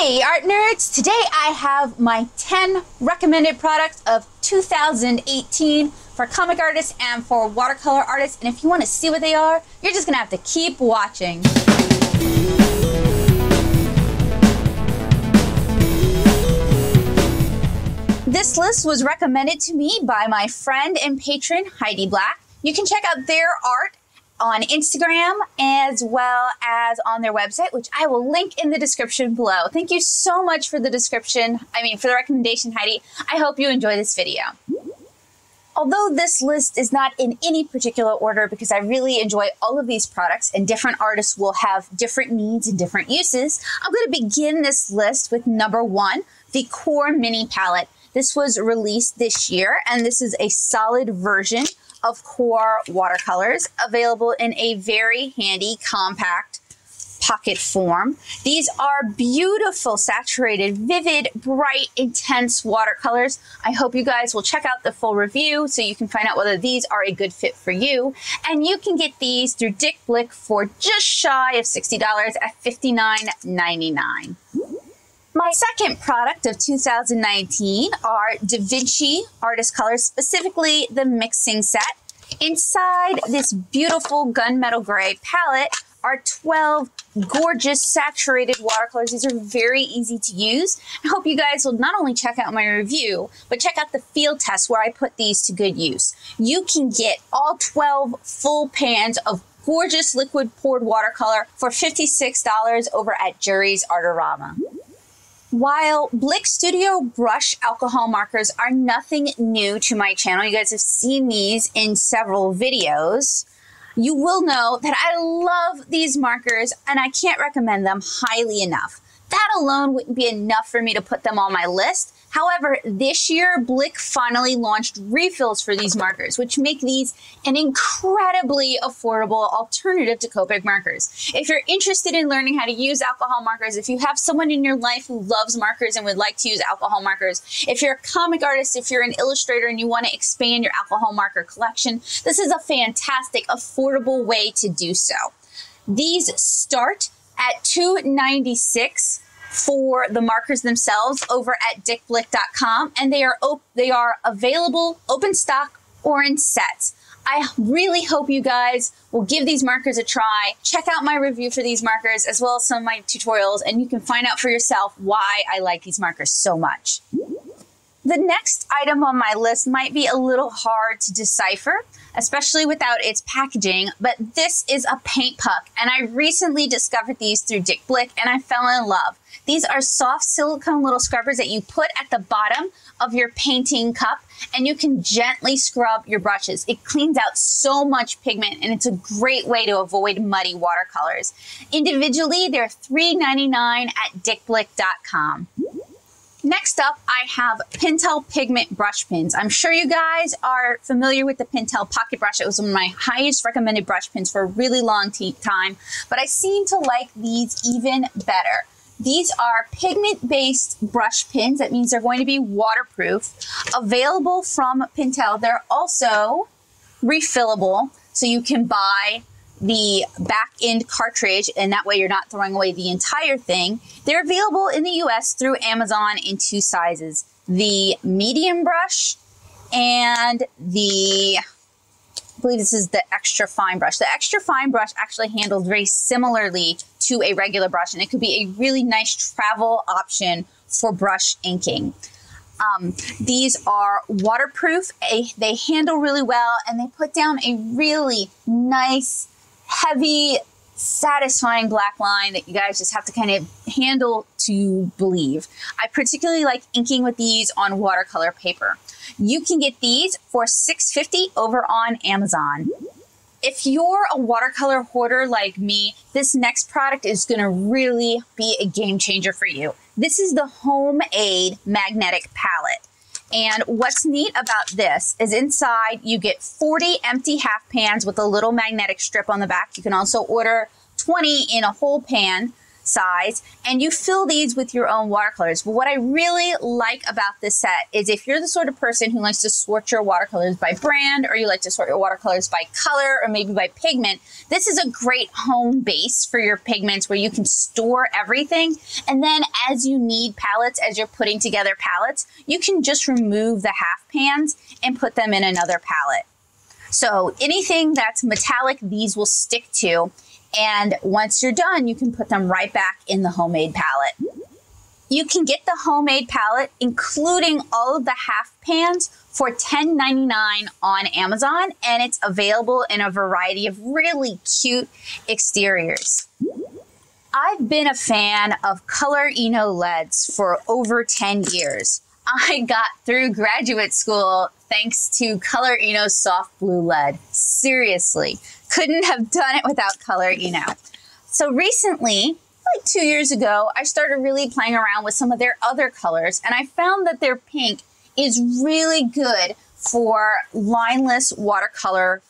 Hey art nerds! Today I have my 10 recommended products of 2018 for comic artists and for watercolor artists, and if you want to see what they are, you're just gonna have to keep watching. This list was recommended to me by my friend and patron Heidi Black. You can check out their art on Instagram as well as on their website, which I will link in the description below. Thank you so much for the for the recommendation, Heidi. I hope you enjoy this video. Although this list is not in any particular order because I really enjoy all of these products and different artists will have different needs and different uses, I'm going to begin this list with number 1, the Core Mini Palette. This was released this year, and this is a solid version of Core watercolors available in a very handy compact pocket form. These are beautiful, saturated, vivid, bright, intense watercolors. I hope you guys will check out the full review so you can find out whether these are a good fit for you. And you can get these through Blick for just shy of $60 at $59.99. My second product of 2019 are Davinci artist colors, specifically the mixing set. Inside this beautiful gunmetal gray palette are 12 gorgeous saturated watercolors. These are very easy to use. I hope you guys will not only check out my review, but check out the field test where I put these to good use. You can get all 12 full pans of gorgeous liquid poured watercolor for $56 over at Jury's Artorama. While Blick Studio brush alcohol markers are nothing new to my channel, you guys have seen these in several videos, you will know that I love these markers and I can't recommend them highly enough. That alone wouldn't be enough for me to put them on my list. However, this year, Blick finally launched refills for these markers, which make these an incredibly affordable alternative to Copic markers. If you're interested in learning how to use alcohol markers, if you have someone in your life who loves markers and would like to use alcohol markers, if you're a comic artist, if you're an illustrator and you want to expand your alcohol marker collection, this is a fantastic, affordable way to do so. These start at $2.96 for the markers themselves over at dickblick.com, and they are available open stock or in sets. I really hope you guys will give these markers a try. Check out my review for these markers as well as some of my tutorials, and you can find out for yourself why I like these markers so much. The next item on my list might be a little hard to decipher, especially without its packaging, but this is a paint puck, and I recently discovered these through Blick, and I fell in love. These are soft silicone little scrubbers that you put at the bottom of your painting cup, and you can gently scrub your brushes. It cleans out so much pigment, and it's a great way to avoid muddy watercolors. Individually, they're $3.99 at dickblick.com. Next up, I have Pentel Pigment brush pins. I'm sure you guys are familiar with the Pentel pocket brush. It was one of my highest recommended brush pins for a really long time, but I seem to like these even better. These are pigment-based brush pins. That means they're going to be waterproof, available from Pentel. They're also refillable, so you can buy the back end cartridge, and that way you're not throwing away the entire thing. They're available in the US through Amazon in 2 sizes, the medium brush and I believe this is the extra fine brush. The extra fine brush actually handles very similarly to a regular brush, and it could be a really nice travel option for brush inking. These are waterproof, they handle really well, and they put down a really nice, heavy, satisfying black line that you guys just have to kind of handle to believe. I particularly like inking with these on watercolor paper. You can get these for $6.50 over on Amazon. If you're a watercolor hoarder like me, this next product is going to really be a game changer for you. This is the Homemade Magnetic Palette. And what's neat about this is inside you get 40 empty half pans with a little magnetic strip on the back. You can also order 20 in a whole pan. size, and you fill these with your own watercolors. But what I really like about this set is if you're the sort of person who likes to sort your watercolors by brand, or you like to sort your watercolors by color or maybe by pigment, this is a great home base for your pigments where you can store everything. And then as you need palettes, as you're putting together palettes, you can just remove the half pans and put them in another palette. So anything that's metallic, these will stick to. And once you're done, you can put them right back in the homemade palette. You can get the homemade palette, including all of the half pans, for $10.99 on Amazon, and it's available in a variety of really cute exteriors. I've been a fan of Color Eno LEDs for over 10 years. I got through graduate school thanks to Color Eno's soft blue LED. Seriously, couldn't have done it without Color Eno. So recently, like 2 years ago, I started really playing around with some of their other colors, and I found that their pink is really good for lineless watercolor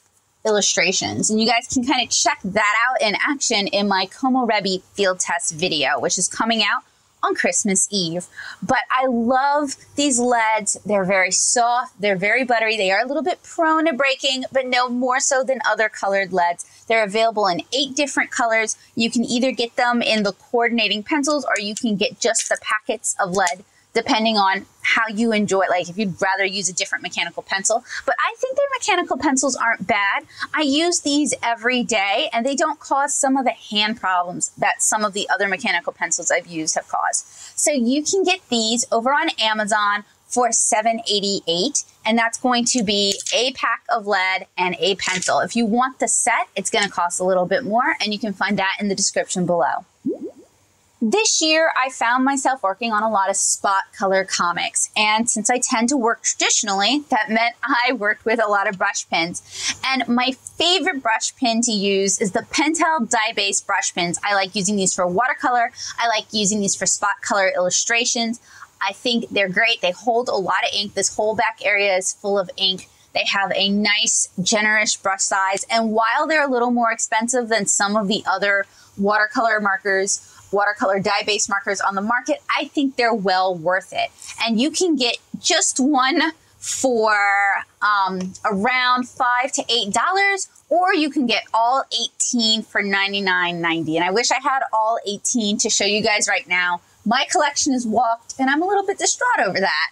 illustrations. And you guys can kind of check that out in action in my Komorebi field test video, which is coming out on Christmas Eve. But I love these LEDs. They're very soft, they're very buttery, they are a little bit prone to breaking, but no more so than other colored LEDs. They're available in 8 different colors. You can either get them in the coordinating pencils, or you can get just the packets of lead, depending on how you enjoy it, like if you'd rather use a different mechanical pencil. But I think their mechanical pencils aren't bad. I use these every day, and they don't cause some of the hand problems that some of the other mechanical pencils I've used have caused. So you can get these over on Amazon for $7.88, and that's going to be a pack of lead and a pencil. If you want the set, it's going to cost a little bit more, and you can find that in the description below. This year, I found myself working on a lot of spot color comics. And since I tend to work traditionally, that meant I worked with a lot of brush pens. And my favorite brush pen to use is the Pentel dye-based brush pens. I like using these for watercolor. I like using these for spot color illustrations. I think they're great. They hold a lot of ink. This whole back area is full of ink. They have a nice, generous brush size. And while they're a little more expensive than some of the other watercolor markers, watercolor dye-based markers on the market, I think they're well worth it. And you can get just one for around $5 to $8, or you can get all 18 for $99.90. And I wish I had all 18 to show you guys right now. My collection is walked, and I'm a little bit distraught over that.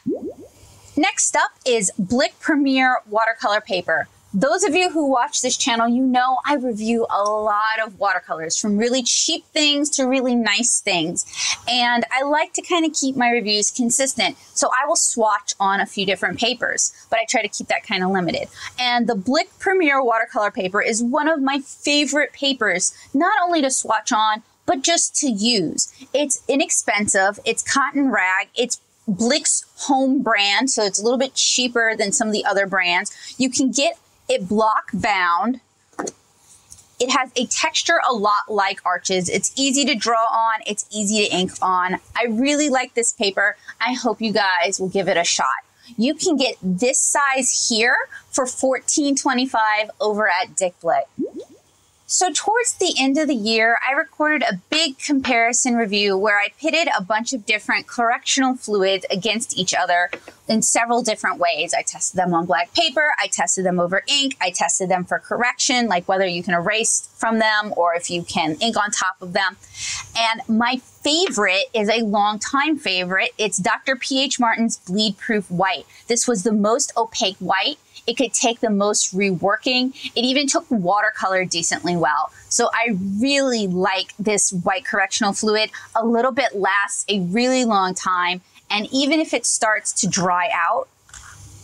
Next up is Blick Premier watercolor paper. Those of you who watch this channel, you know I review a lot of watercolors, from really cheap things to really nice things. And I like to kind of keep my reviews consistent. So I will swatch on a few different papers, but I try to keep that kind of limited. And the Blick Premier watercolor paper is one of my favorite papers, not only to swatch on, but just to use. It's inexpensive, it's cotton rag, it's Blick's home brand, so it's a little bit cheaper than some of the other brands. You can get it block bound. It has a texture a lot like Arches. It's easy to draw on. It's easy to ink on. I really like this paper. I hope you guys will give it a shot. You can get this size here for $14.25 over at Dick Blick. So towards the end of the year, I recorded a big comparison review where I pitted a bunch of different correctional fluids against each other in several different ways. I tested them on black paper, I tested them over ink, I tested them for correction, like whether you can erase from them or if you can ink on top of them. And my favorite is a long-time favorite. It's Dr. P.H. Martin's Bleedproof White. This was the most opaque white. It could take the most reworking. It even took watercolor decently well. So I really like this white correctional fluid. A little bit lasts a really long time. And even if it starts to dry out,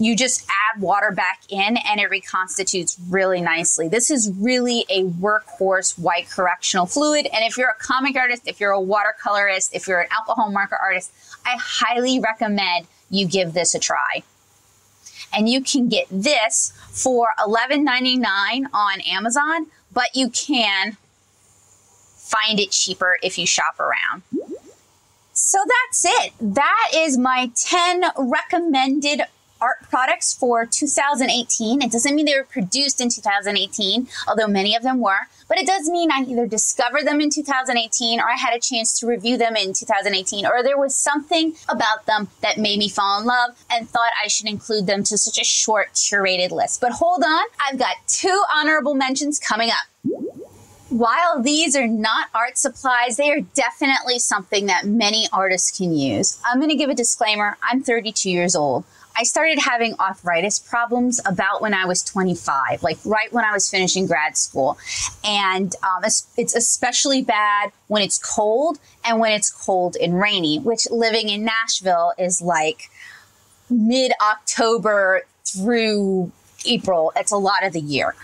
you just add water back in and it reconstitutes really nicely. This is really a workhorse white correctional fluid. And if you're a comic artist, if you're a watercolorist, if you're an alcohol marker artist, I highly recommend you give this a try. And you can get this for $11.99 on Amazon, but you can find it cheaper if you shop around. So that's it. That is my 10 recommended art products for 2018. It doesn't mean they were produced in 2018, although many of them were, but it does mean I either discovered them in 2018 or I had a chance to review them in 2018, or there was something about them that made me fall in love and thought I should include them to such a short curated list. But hold on, I've got 2 honorable mentions coming up. While these are not art supplies, they are definitely something that many artists can use. I'm going to give a disclaimer. I'm 32 years old. I started having arthritis problems about when I was 25, like right when I was finishing grad school. And it's especially bad when it's cold and when it's cold and rainy, which living in Nashville is like mid-October through April. It's a lot of the year.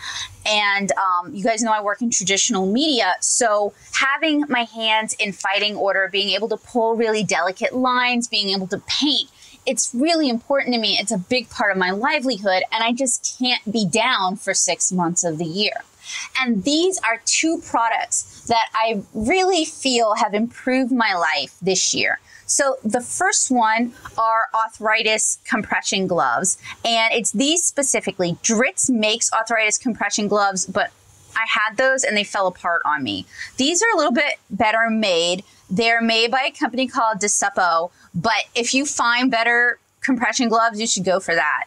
And you guys know I work in traditional media, so having my hands in fighting order, being able to pull really delicate lines, being able to paint, it's really important to me. It's a big part of my livelihood, and I just can't be down for 6 months of the year. And these are 2 products that I really feel have improved my life this year. So the first one are arthritis compression gloves, and it's these specifically. Dritz makes arthritis compression gloves, but I had those and they fell apart on me. These are a little bit better made. They're made by a company called DeSuppo, but if you find better compression gloves, you should go for that.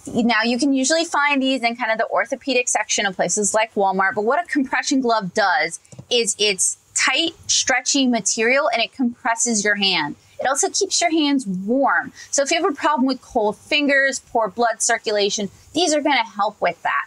Now, you can usually find these in kind of the orthopedic section of places like Walmart, but what a compression glove does is it's tight, stretchy material, and it compresses your hand. It also keeps your hands warm. So if you have a problem with cold fingers, poor blood circulation, these are going to help with that.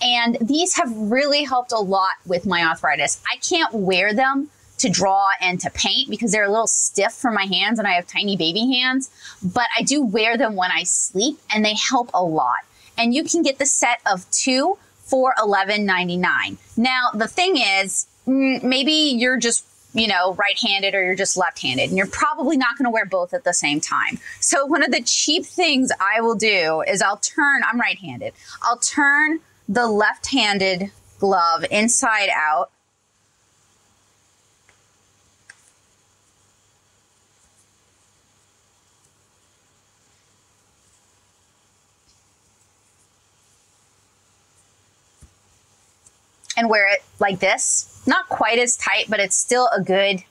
And these have really helped a lot with my arthritis. I can't wear them to draw and to paint because they're a little stiff for my hands and I have tiny baby hands, but I do wear them when I sleep and they help a lot. And you can get the set of 2 for $11.99. Now, the thing is, maybe you're just, right-handed or you're just left-handed, and you're probably not going to wear both at the same time. So one of the cheap things I will do is I'm right-handed. I'll turn the left-handed glove inside out. And wear it like this. Not quite as tight, but it's still a good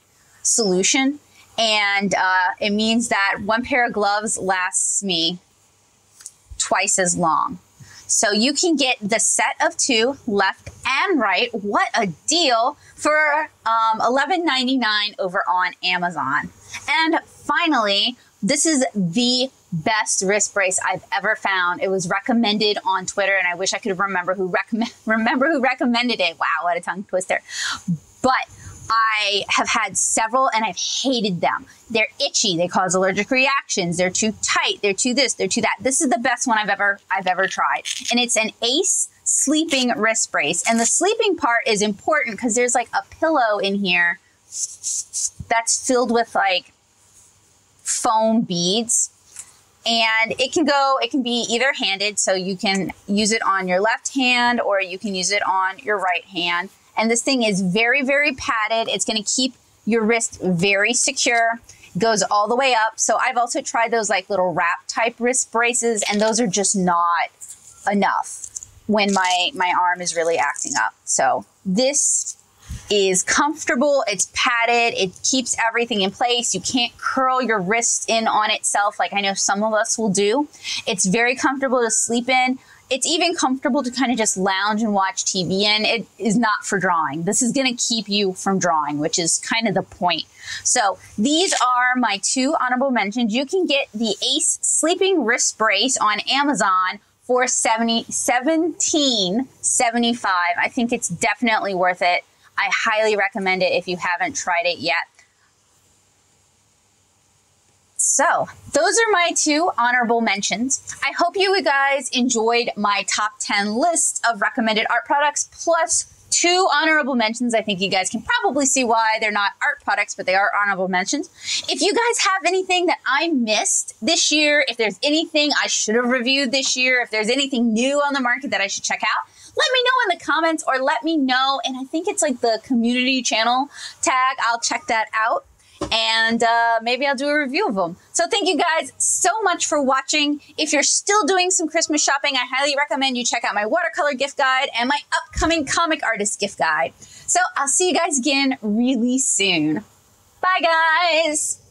solution. And it means that one pair of gloves lasts me twice as long. So you can get the set of 2, left and right. What a deal for $11.99 over on Amazon. And finally, this is the best wrist brace I've ever found. It was recommended on Twitter, and I wish I could remember who recommended it. Wow, what a tongue twister. But I have had several and I've hated them. They're itchy, they cause allergic reactions, they're too tight, they're too this, they're too that. This is the best one I've ever tried. And it's an Ace sleeping wrist brace. And the sleeping part is important because there's like a pillow in here that's filled with like foam beads. And it can be either handed, so you can use it on your left hand or you can use it on your right hand. And this thing is very, very padded. It's going to keep your wrist very secure. It goes all the way up. So I've also tried those like little wrap type wrist braces, and those are just not enough when my arm is really acting up. So this is comfortable, it's padded, it keeps everything in place. You can't curl your wrist in on itself like I know some of us will do. It's very comfortable to sleep in. It's even comfortable to kind of just lounge and watch TV in. It is not for drawing. This is going to keep you from drawing, which is kind of the point. So these are my 2 honorable mentions. You can get the Ace sleeping wrist brace on Amazon for $17.75. I think it's definitely worth it. I highly recommend it if you haven't tried it yet. So those are my 2 honorable mentions. I hope you guys enjoyed my top 10 list of recommended art products plus 2 honorable mentions. I think you guys can probably see why they're not art products, but they are honorable mentions. If you guys have anything that I missed this year, if there's anything I should have reviewed this year, if there's anything new on the market that I should check out, let me know in the comments or let me know. And I think it's like the community channel tag. I'll check that out. and maybe I'll do a review of them. So thank you guys so much for watching. If you're still doing some Christmas shopping, I highly recommend you check out my watercolor gift guide and my upcoming comic artist gift guide. So I'll see you guys again really soon. Bye, guys.